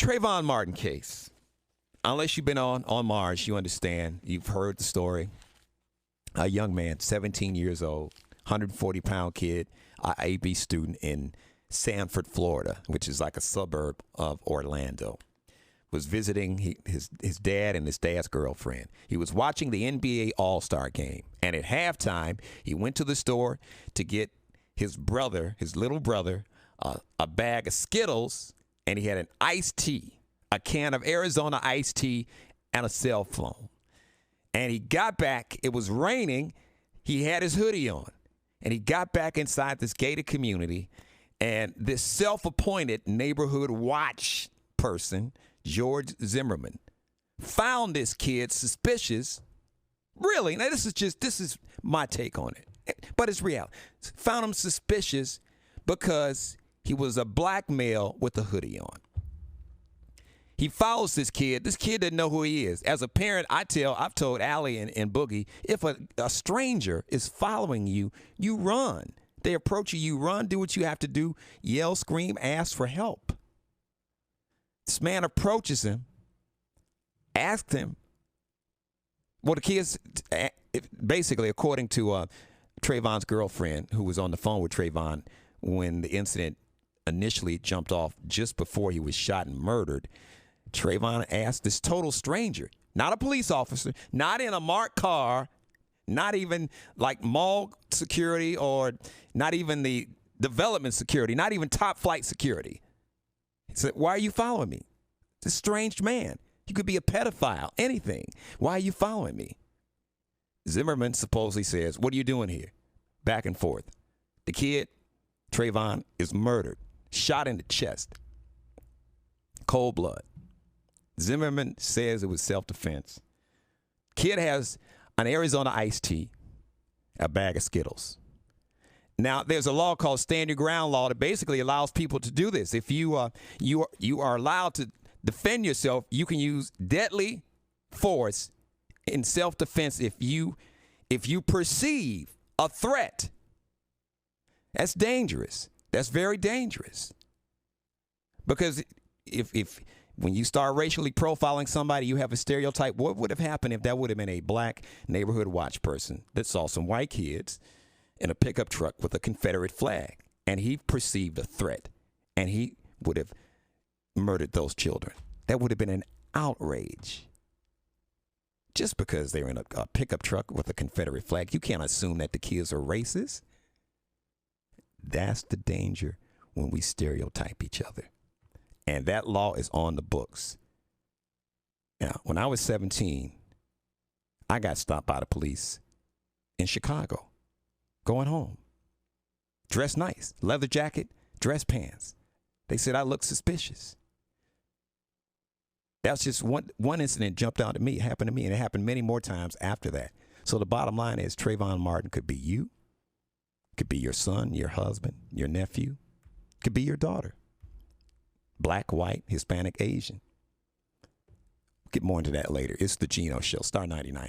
Trayvon Martin case. Unless you've been on Mars, you understand. You've heard the story. A young man, 17 years old, 140-pound kid, AB student in Sanford, Florida, which is like a suburb of Orlando, was visiting his dad and his dad's girlfriend. He was watching the NBA All-Star game, and at halftime, he went to the store to get his little brother, a bag of Skittles, and he had an iced tea, a can of Arizona iced tea, and a cell phone. And he got back. It was raining. He had his hoodie on. And he got back inside this gated community, and this self-appointed neighborhood watch person, George Zimmerman, found this kid suspicious. Really, now this is my take on it, but it's reality. Found him suspicious because he was a black male with a hoodie on. He follows this kid. This kid didn't know who he is. As a parent, I've told Allie and Boogie, if a stranger is following you, you run. They approach you, you run, do what you have to do, yell, scream, ask for help. This man approaches him, asked him. Well, the kids, basically, according to Trayvon's girlfriend, who was on the phone with Trayvon when the incident initially jumped off just before he was shot and murdered, Trayvon asked this total stranger, not a police officer, not in a marked car, not even like mall security or not even the development security, not even top flight security. He said, "Why are you following me? This strange man. You could be a pedophile, anything. Why are you following me?" Zimmerman supposedly says, "What are you doing here?" Back and forth. The kid, Trayvon, is murdered, shot in the chest. Cold blood. Zimmerman says it was self-defense. Kid has an Arizona iced tea, a bag of Skittles. Now, there's a law called Stand Your Ground law that basically allows people to do this. If you are allowed to defend yourself, you can use deadly force in self-defense if you perceive a threat. That's dangerous. That's very dangerous. Because if when you start racially profiling somebody, you have a stereotype. What would have happened if that would have been a black neighborhood watch person that saw some white kids in a pickup truck with a Confederate flag, and he perceived a threat, and he would have murdered those children? That would have been an outrage. Just because they're in a pickup truck with a Confederate flag, you can't assume that the kids are racist. That's the danger when we stereotype each other. And that law is on the books. Now, when I was 17, I got stopped by the police in Chicago, going home. Dressed nice, leather jacket, dress pants. They said I looked suspicious. That's just one incident jumped out at me. It happened to me, and it happened many more times after that. So the bottom line is Trayvon Martin could be you, could be your son, your husband, your nephew, could be your daughter. Black, white, Hispanic, Asian. Get more into that later. It's the Geno Show, Star 99.